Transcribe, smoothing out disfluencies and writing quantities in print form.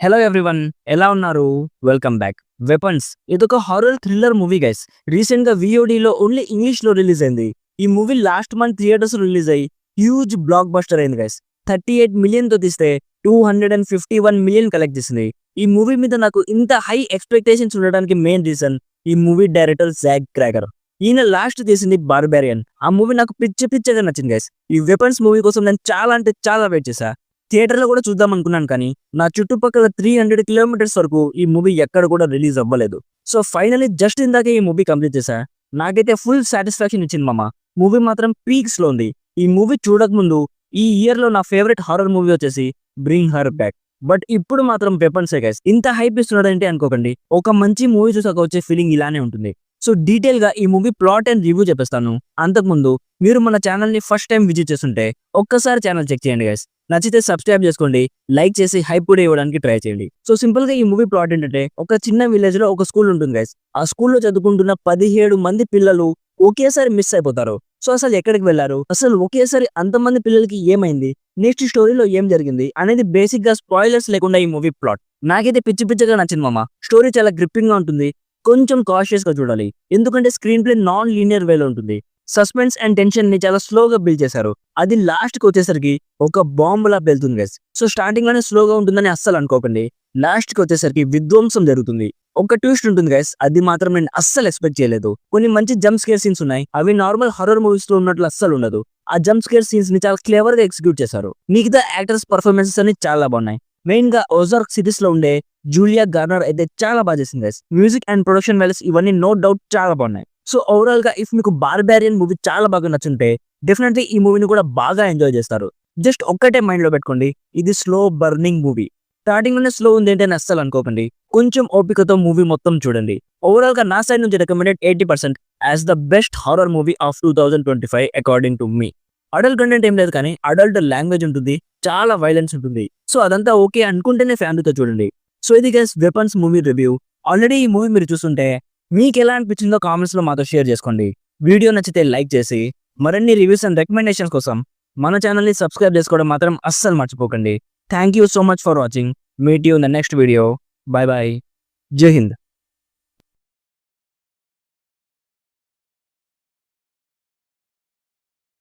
Hello everyone, ఎలా ఉన్నారు? Welcome back. Weapons ఇదొక horror thriller movie guys. Recent గా విఓడిలో ఓన్లీ ఇంగ్లీష్ లో రిలీజ్ అయింది. ఈ movie last month theatres release అయ్యి హ్యూజ్ బ్లాక్ బస్టర్ అయింది గైస్. 38 మిలియన్ తో తీస్తే 251 మిలియన్ కలెక్ట్ చేసింది. ఈ మూవీ మీద నాకు ఇంత హై ఎక్స్పెక్టేషన్స్ ఉండడానికి మెయిన్ రీజన్ ఈ మూవీ డైరెక్టర్ జాక్ క్రాకర్. ఈయన లాస్ట్ తీసింది బార్బేరియన్. ఆ మూవీ నాకు పిచ్చగా నచ్చింది గైస్. ఈ వెపన్స్ మూవీ కోసం నేను చాలా అంటే చాలా వెయిట్ చేశా. థియేటర్లో కూడా చూద్దాం అనుకున్నాను, కానీ నా చుట్టుపక్కల 300 కిలోమీటర్స్ వరకు ఈ మూవీ ఎక్కడ కూడా రిలీజ్ అవ్వలేదు. సో ఫైనలీ జస్ట్ ఇందాకే ఈ మూవీ కంప్లీట్ చేశా. నాకైతే ఫుల్ సాటిస్ఫాక్షన్ ఇచ్చింది మామ. మూవీ మాత్రం పీక్స్ లో ఉంది. ఈ మూవీ చూడక ముందు ఈ ఇయర్ లో నా ఫేవరెట్ హారర్ మూవీ వచ్చేసి బ్రింగ్ హర్ బ్యాక్. బట్ ఇప్పుడు మాత్రం వెపన్స్ గైస్. ఇంత హైప్ ఇస్తున్నాడంటే అనుకోకండి, ఒక మంచి మూవీ చూసాక వచ్చే ఫీలింగ్ ఇలానే ఉంటుంది. సో డీటెయిల్ గా ఈ మూవీ ప్లాట్ అండ్ రివ్యూ చెప్పేస్తాను. అంతకుముందు మీరు మన ఛానల్ ని ఫస్ట్ టైం విజిట్ చేస్తుంటే ఒక్కసారి ఛానల్ చెక్ చేయండి గైస్. నచ్చితే సబ్స్క్రైబ్ చేసుకోండి, లైక్ చేసి హైప్ కూడా ఇవ్వడానికి ట్రై చేయండి. సో సింపుల్ గా ఈ మూవీ ప్లాట్ ఏంటంటే, ఒక చిన్న విలేజ్ లో ఒక స్కూల్ ఉంటుంది గైస్. ఆ స్కూల్లో చదువుకుంటున్న 17 మంది పిల్లలు ఒకేసారి మిస్ అయిపోతారు. సో అసలు ఎక్కడికి వెళ్లారు, అసలు ఒకేసారి అంతమంది పిల్లలకి ఏమైంది, నెక్స్ట్ స్టోరీలో ఏం జరిగింది అనేది బేసిక్ గా స్పాయిలర్స్ లేకుండా ఈ మూవీ ప్లాట్ నాకైతే పిచ్చిగా నచ్చింది మామ. స్టోరీ చాలా గ్రిప్పింగ్ గా ఉంటుంది. కొంచెం కాషియస్ గా చూడాలి, ఎందుకంటే స్క్రీన్ ప్లే నాన్ లీనియర్ వేలో ఉంటుంది. సస్పెన్స్ అండ్ టెన్షన్ ని చాలా స్లోగా బిల్డ్ చేశారు. అది లాస్ట్ కి వచ్చేసరికి ఒక బాంబ్ లా వెళ్తుంది గైస్. సో స్టార్టింగ్ లోనే స్లోగా ఉంటుందని అస్సలు అనుకోకండి. లాస్ట్ కి వచ్చేసరికి విధ్వంసం జరుగుతుంది. ఒక ట్విస్ట్ ఉంటుంది గైస్, అది మాత్రం నేను అస్సలు ఎక్స్పెక్ట్ చేయలేదు. కొన్ని మంచి జంప్ స్కేర్ సీన్స్ ఉన్నాయి, అవి నార్మల్ హారర్ మూవీస్ లో ఉన్నట్లు అస్సలు ఉండదు. ఆ జంప్ స్కేర్ సీన్స్ ని చాలా క్లేవర్ గా ఎగ్జిక్యూట్ చేశారు. మిగతా యాక్టర్స్ పర్ఫార్మెన్సెస్ అన్ని చాలా బాగున్నాయి. మెయిన్ గా ఓజార్క్ సిటీస్ లో ఉండే జూలియా గార్నర్ అయితే చాలా బాగా చేసింది guys. Music and production values ఇవన్నీ నో డౌట్ చాలా బాగున్నాయి. సో ఓవరాల్ గా ఇఫ్ మీకు బార్బేరియన్ మూవీ చాలా బాగా నచ్చుంటే డెఫినెట్లీ ఈ మూవీని కూడా బాగా ఎంజాయ్ చేస్తారు. జస్ట్ ఒక్కటే మైండ్ లో పెట్టుకోండి, ఇది స్లో బర్నింగ్ మూవీ. స్టార్టింగ్ లోనే స్లో ఉంది ఏంటని అస్సలు అనుకోకండి. కొంచెం ఓపికతో మూవీ మొత్తం చూడండి. ఓవరాల్ గా నా సైడ్ నుంచి recommended 80% as the best horror movie of 2025 according to me. Adult content ఏం లేదు, కానీ అడల్ట్ లాంగ్వేజ్ ఉంటుంది, చాలా వైలెన్స్ ఉంటుంది. సో అదంతా ఓకే అనుకుంటేనే ఫ్యామిలీతో చూడండి. సో ఇది guys weapons movie review. Already ఈ మూవీ మీరు చూస్తుంటే మీకు ఎలా అనిపించిందో కామెంట్స్ లో మాతో షేర్ చేసుకోండి. వీడియో నచ్చితే లైక్ చేసి మరిన్ని రివ్యూస్ అండ్ రికమెండేషన్స్ కోసం మన ఛానల్ ని సబ్స్క్రైబ్ చేసుకోవడం మాత్రం అస్సలు మర్చిపోకండి. Thank you so much for watching. Meet you in the next video. By by. జై హింద్.